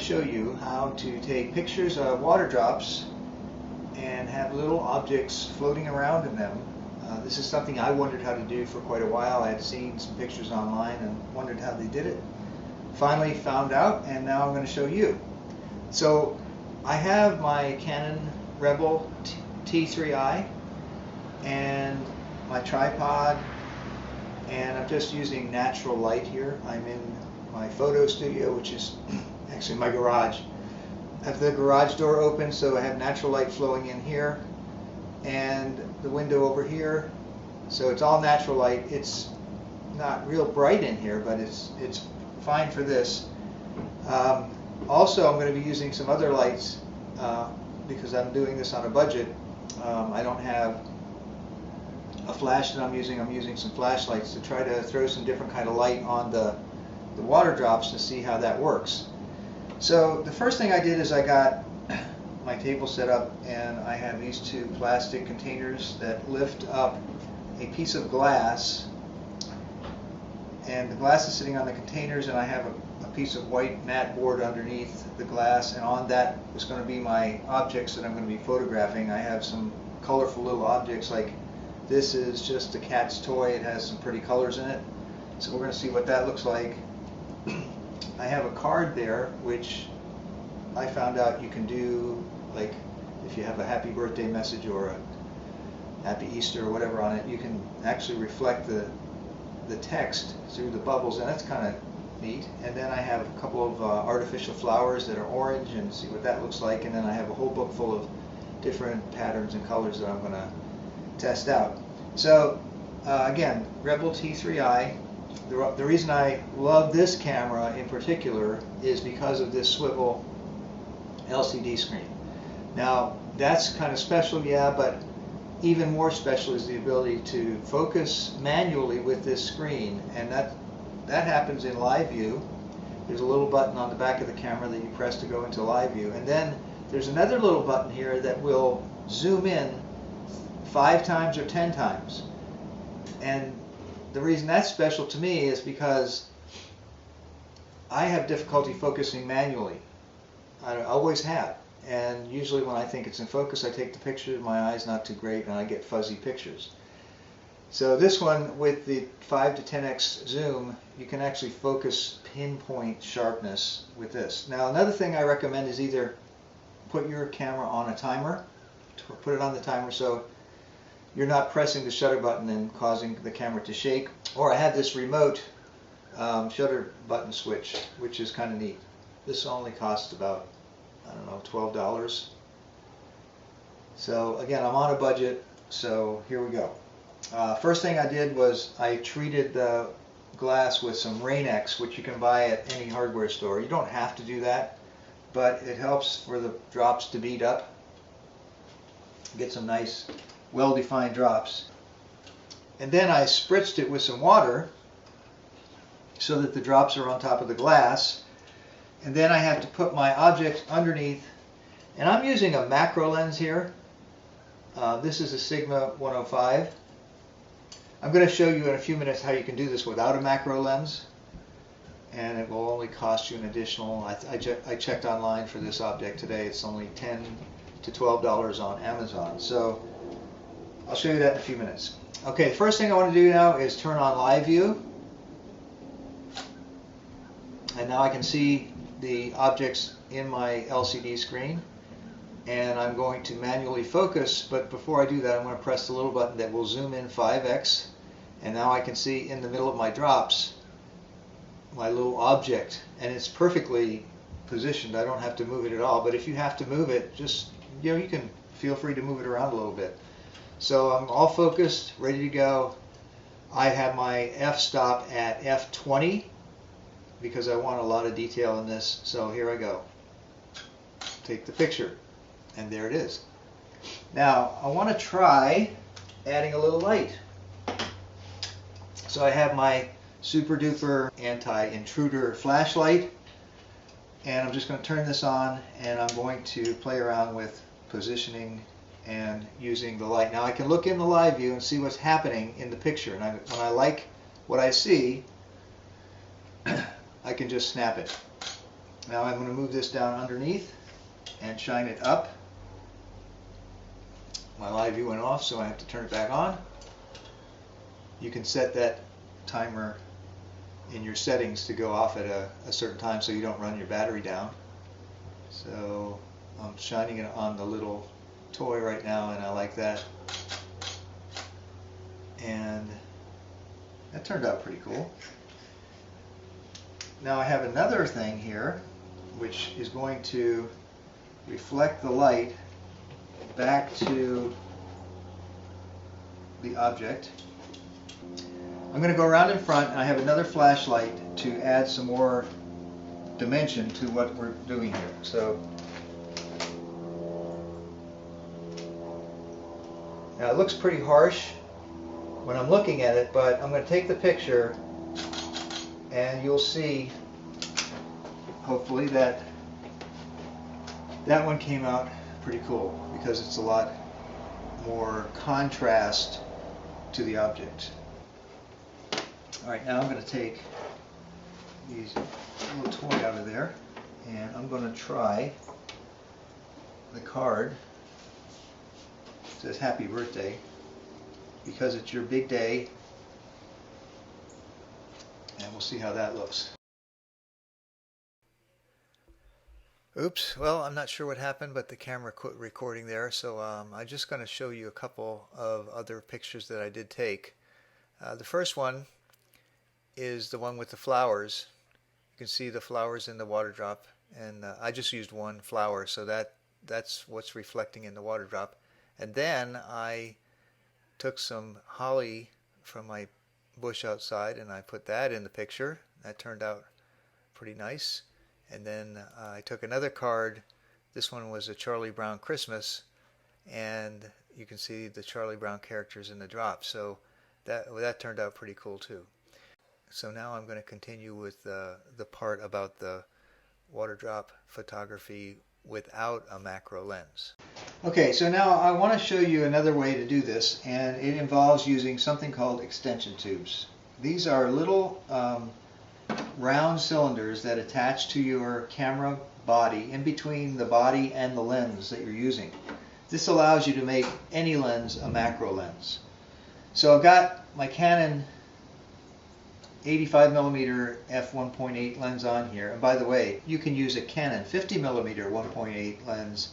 show you how to take pictures of water drops and have little objects floating around in them. This is something I wondered how to do for quite a while. I had seen some pictures online and wondered how they did it. Finally found out, and now I'm going to show you. So I have my Canon Rebel T3i and my tripod, and I'm just using natural light here. I'm in my photo studio, which is actually my garage. I have the garage door open, so I have natural light flowing in here and the window over here, so it's all natural light. It's not real bright in here, but it's fine for this. Also, I'm going to be using some other lights because I'm doing this on a budget. I don't have a flash that I'm using some flashlights to try to throw some different kind of light on the water drops to see how that works. So the first thing I did is I got my table set up, and I have these two plastic containers that lift up a piece of glass, and the glass is sitting on the containers, and I have a piece of white mat board underneath the glass, and on that is going to be my objects that I'm going to be photographing. I have some colorful little objects, like this is just a cat's toy. It has some pretty colors in it, so we're going to see what that looks like. I have a card there, which I found out you can do, like if you have a happy birthday message or a happy Easter or whatever on it, you can actually reflect the text through the bubbles, and that's kind of neat. And then I have a couple of artificial flowers that are orange, and see what that looks like. And then I have a whole book full of different patterns and colors that I'm going to test out. So again, Rebel T3i. The reason I love this camera in particular is because of this swivel LCD screen. Now that's kind of special, yeah, but even more special is the ability to focus manually with this screen, and that happens in live view. There's a little button on the back of the camera that you press to go into live view, and then there's another little button here that will zoom in 5 times or 10 times. And the reason that's special to me is because I have difficulty focusing manually. I always have. And usually when I think it's in focus, I take the picture, my eye's not too great, and I get fuzzy pictures. So this one, with the 5 to 10x zoom, you can actually focus pinpoint sharpness with this. Now another thing I recommend is either put your camera on a timer, put it on the timer so you're not pressing the shutter button and causing the camera to shake. Or I have this remote shutter button switch, which is kind of neat. This only costs about, I don't know, $12. So again, I'm on a budget, so here we go. First thing I did was I treated the glass with some Rain-X, which you can buy at any hardware store. You don't have to do that, but it helps for the drops to bead up. Get some nice well-defined drops. And then I spritzed it with some water so that the drops are on top of the glass. And then I have to put my object underneath, and I'm using a macro lens here. This is a Sigma 105. I'm going to show you in a few minutes how you can do this without a macro lens, and it will only cost you an additional, I checked online for this object today, it's only $10 to $12 on Amazon. So I'll show you that in a few minutes. Okay, the first thing I want to do now is turn on live view, and now I can see the objects in my LCD screen, and I'm going to manually focus, but before I do that I'm going to press the little button that will zoom in 5x, and now I can see in the middle of my drops my little object, and it's perfectly positioned. I don't have to move it at all, but if you have to move it, just, you know, you can feel free to move it around a little bit. So I'm all focused, ready to go. I have my f-stop at f20 because I want a lot of detail in this. So here I go. Take the picture, and there it is. Now I want to try adding a little light. So I have my super duper anti-intruder flashlight, and I'm just going to turn this on, and I'm going to play around with positioning and using the light. Now I can look in the live view and see what's happening in the picture, and when I like what I see, I can just snap it. Now I'm going to move this down underneath and shine it up. My live view went off, so I have to turn it back on. You can set that timer in your settings to go off at a certain time so you don't run your battery down. So I'm shining it on the little toy right now, and I like that. And that turned out pretty cool. Now I have another thing here which is going to reflect the light back to the object. I'm going to go around in front, and I have another flashlight to add some more dimension to what we're doing here. So now it looks pretty harsh when I'm looking at it, but I'm going to take the picture and you'll see hopefully that one came out pretty cool because it's a lot more contrast to the object. Alright, now I'm going to take these little toy out of there, and I'm going to try the card. It says happy birthday because it's your big day, and we'll see how that looks. Oops, well, I'm not sure what happened, but the camera quit recording there, so I'm just going to show you a couple of other pictures that I did take. The first one is the one with the flowers. You can see the flowers in the water drop, and I just used one flower, so that's what's reflecting in the water drop. And then I took some holly from my bush outside and I put that in the picture. That turned out pretty nice. And then I took another card. This one was a Charlie Brown Christmas, and you can see the Charlie Brown characters in the drop. So that turned out pretty cool too. So now I'm going to continue with the part about the water drop photography without a macro lens. Okay, so now I want to show you another way to do this, and it involves using something called extension tubes. These are little round cylinders that attach to your camera body in between the body and the lens that you're using. This allows you to make any lens a macro lens. So I've got my Canon 85mm f1.8 lens on here, and by the way, you can use a Canon 50mm 1.8 lens,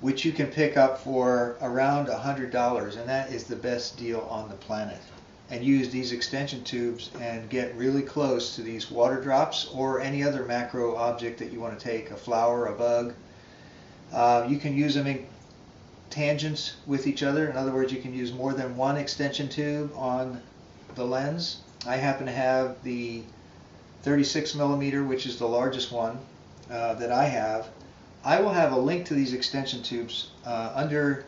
which you can pick up for around $100, and that is the best deal on the planet. And use these extension tubes and get really close to these water drops or any other macro object that you want to take, a flower, a bug. You can use them in tangents with each other. In other words, you can use more than one extension tube on the lens. I happen to have the 36mm, which is the largest one that I have. I will have a link to these extension tubes under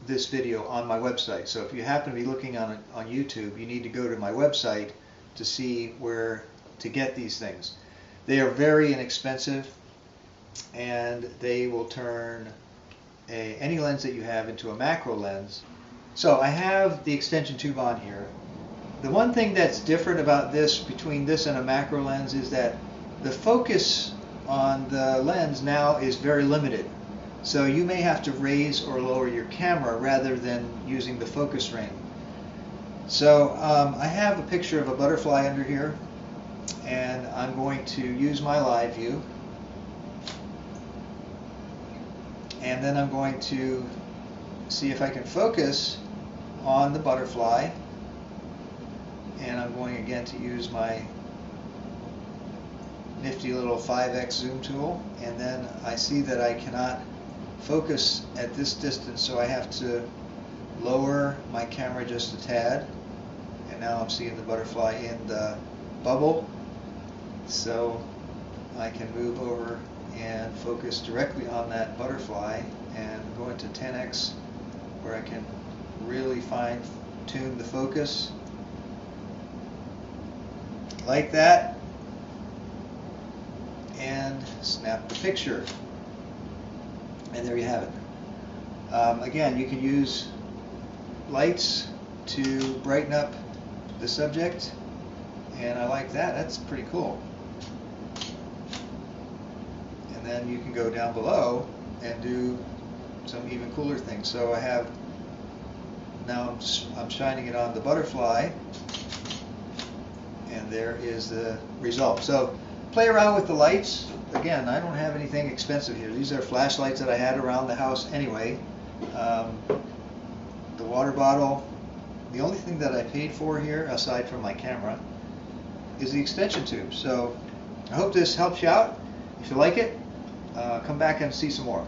this video on my website. So if you happen to be looking on YouTube, you need to go to my website to see where to get these things. They are very inexpensive, and they will turn any lens that you have into a macro lens. So I have the extension tube on here. The one thing that's different about this between this and a macro lens is that the focus on the lens now is very limited. So you may have to raise or lower your camera rather than using the focus ring. So I have a picture of a butterfly under here, and I'm going to use my live view. And then I'm going to see if I can focus on the butterfly. And I'm going again to use my nifty little 5x zoom tool, and then I see that I cannot focus at this distance, so I have to lower my camera just a tad, and now I'm seeing the butterfly in the bubble, so I can move over and focus directly on that butterfly and go into 10x where I can really fine-tune the focus like that, and snap the picture. And there you have it. Again, you can use lights to brighten up the subject, and I like that. That's pretty cool. and then you can go down below and do some even cooler things. So I have, now I'm shining it on the butterfly, and there is the result. So play around with the lights. Again, I don't have anything expensive here. These are flashlights that I had around the house anyway. The water bottle, the only thing that I paid for here, aside from my camera, is the extension tube. So I hope this helps you out. If you like it, come back and see some more.